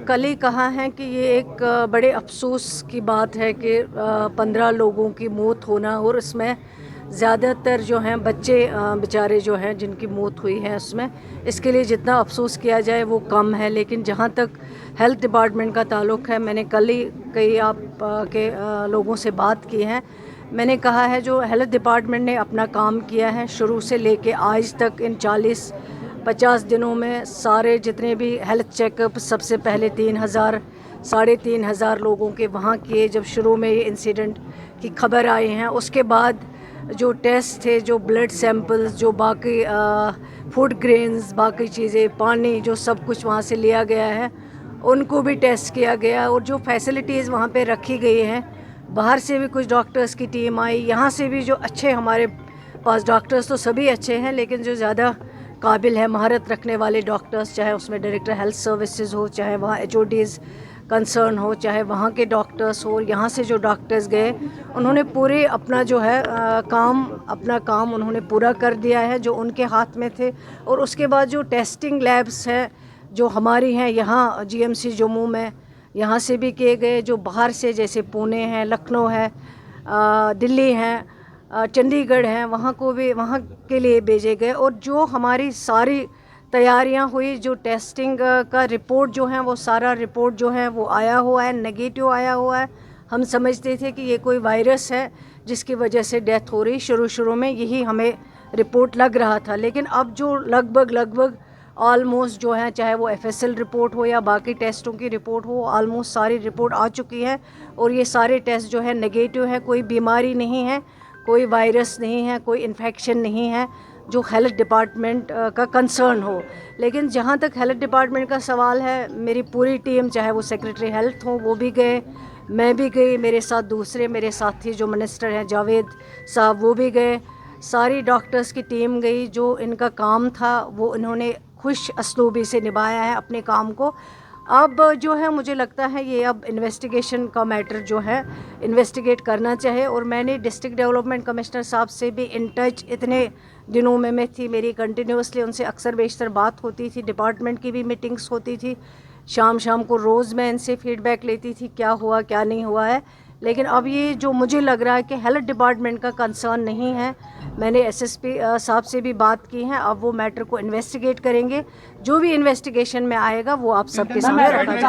कल ही कहा है कि ये एक बड़े अफसोस की बात है कि 15 लोगों की मौत होना, और इसमें ज़्यादातर जो हैं बच्चे बेचारे जो हैं जिनकी मौत हुई है उसमें, इसके लिए जितना अफसोस किया जाए वो कम है। लेकिन जहाँ तक हेल्थ डिपार्टमेंट का ताल्लुक़ है, मैंने कल ही कई के लोगों से बात की है। मैंने कहा है जो हेल्थ डिपार्टमेंट ने अपना काम किया है शुरू से लेके आज तक, इन 40-50 दिनों में सारे जितने भी हेल्थ चेकअप सबसे पहले 3,000 3,500 लोगों के वहाँ किए जब शुरू में ये इंसिडेंट की खबर आई हैं। उसके बाद जो टेस्ट थे, जो ब्लड सैंपल्स, जो बाकी फूड ग्रेन्स, बाकी चीज़ें, पानी, जो सब कुछ वहाँ से लिया गया है उनको भी टेस्ट किया गया। और जो फैसिलिटीज़ वहाँ पे रखी गई हैं, बाहर से भी कुछ डॉक्टर्स की टीम आई, यहाँ से भी जो अच्छे हमारे पास डॉक्टर्स तो सभी अच्छे हैं, लेकिन जो ज़्यादा काबिल है, महारत रखने वाले डॉक्टर्स, चाहे उसमें डायरेक्टर हेल्थ सर्विसेज हो, चाहे वहाँ HODs कंसर्न हो, चाहे वहाँ के डॉक्टर्स हो, यहाँ से जो डॉक्टर्स गए उन्होंने पूरे अपना जो है अपना काम उन्होंने पूरा कर दिया है जो उनके हाथ में थे। और उसके बाद जो टेस्टिंग लैब्स हैं जो हमारी हैं यहाँ GMC जम्मू में, यहाँ से भी किए गए, जो बाहर से जैसे पुणे है, लखनऊ है, दिल्ली है, चंडीगढ़ हैं, वहाँ को भी वहाँ के लिए भेजे गए। और जो हमारी सारी तैयारियां हुई, जो टेस्टिंग का रिपोर्ट जो है वो सारा रिपोर्ट जो है वो आया हुआ है, नेगेटिव आया हुआ है। हम समझते थे कि ये कोई वायरस है जिसकी वजह से डेथ हो रही, शुरू में यही हमें रिपोर्ट लग रहा था। लेकिन अब जो लगभग ऑलमोस्ट जो है, चाहे वो FSL रिपोर्ट हो या बाकी टेस्टों की रिपोर्ट हो, ऑलमोस्ट सारी रिपोर्ट आ चुकी है और ये सारे टेस्ट जो है नेगेटिव है। कोई बीमारी नहीं है, कोई वायरस नहीं है, कोई इन्फेक्शन नहीं है जो हेल्थ डिपार्टमेंट का कंसर्न हो। लेकिन जहाँ तक हेल्थ डिपार्टमेंट का सवाल है, मेरी पूरी टीम, चाहे वो सेक्रेटरी हेल्थ हो वो भी गए, मैं भी गई, मेरे साथ दूसरे मेरे साथी जो मिनिस्टर हैं जावेद साहब वो भी गए, सारी डॉक्टर्स की टीम गई। जो इनका काम था वो इन्होंने खुश असलूबी से निभाया है अपने काम को। अब जो है मुझे लगता है ये अब इन्वेस्टिगेशन का मैटर जो है इन्वेस्टिगेट करना चाहिए। और मैंने डिस्ट्रिक्ट डेवलपमेंट कमिश्नर साहब से भी इन टच इतने दिनों में मैं थी, मेरी कंटिन्यूसली उनसे अक्सर बेशतर बात होती थी, डिपार्टमेंट की भी मीटिंग्स होती थी, शाम को रोज़ मैं इनसे फीडबैक लेती थी क्या हुआ क्या नहीं हुआ है। लेकिन अब ये जो मुझे लग रहा है कि हेल्थ डिपार्टमेंट का कंसर्न नहीं है, मैंने SSP साहब से भी बात की है, अब वो मैटर को इन्वेस्टिगेट करेंगे। जो भी इन्वेस्टिगेशन में आएगा वो आप सबके सामने रखा जाएगा।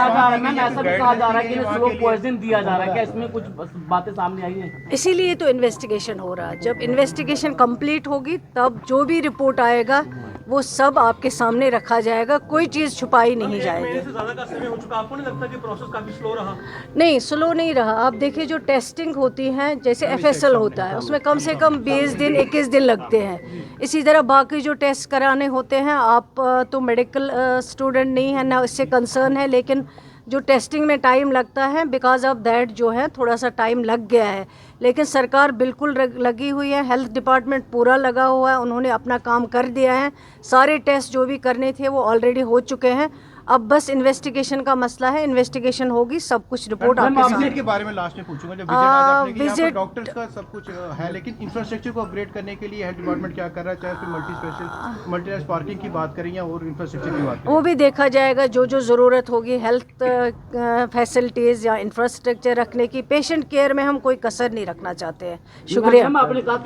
ऐसा भी कहा जा रहा है कि स्लो पॉइजन दिया जा रहा है, क्या इसमें कुछ बातें सामने आई हैं? इसीलिए तो इन्वेस्टिगेशन हो रहा है। जब इन्वेस्टिगेशन कंप्लीट होगी तब जो भी रिपोर्ट आएगा वो सब आपके सामने रखा जाएगा, कोई चीज़ छुपाई नहीं जाएगी। आपको नहीं लगता कि प्रोसेस काफी स्लो रहा? नहीं, स्लो नहीं रहा। आप देखिए जो टेस्टिंग होती हैं, जैसे FSL होता है उसमें कम से कम 20 दिन 21 दिन लगते हैं। इसी तरह बाकी जो टेस्ट कराने होते हैं, आप तो मेडिकल स्टूडेंट नहीं है ना, इससे कंसर्न है, लेकिन जो टेस्टिंग में टाइम लगता है बिकॉज ऑफ दैट जो है थोड़ा सा टाइम लग गया है। लेकिन सरकार बिल्कुल लगी हुई है, हेल्थ डिपार्टमेंट पूरा लगा हुआ है, उन्होंने अपना काम कर दिया है। सारे टेस्ट जो भी करने थे वो ऑलरेडी हो चुके हैं। अब बस इन्वेस्टिगेशन का मसला है, इन्वेस्टिगेशन होगी, सब कुछ रिपोर्ट आपके सामने। के बारे में लास्ट में पूछूंगा, जब विजिट डॉक्टर्स का सब कुछ है, लेकिन इंफ्रास्ट्रक्चर को अपग्रेड करने के लिए हेल्थ डिपार्टमेंट क्या कर रहा है, चाहे फिर मल्टी पार्किंग की बात करें या और इंफ्रास्ट्रक्चर की बात करें, वो भी देखा जाएगा। जो ज़रूरत होगी हेल्थ फैसिलिटीज़ या इंफ्रास्ट्रक्चर रखने की, पेशेंट केयर में हम कोई कसर नहीं रखना चाहते हैं। शुक्रिया। आपने कहा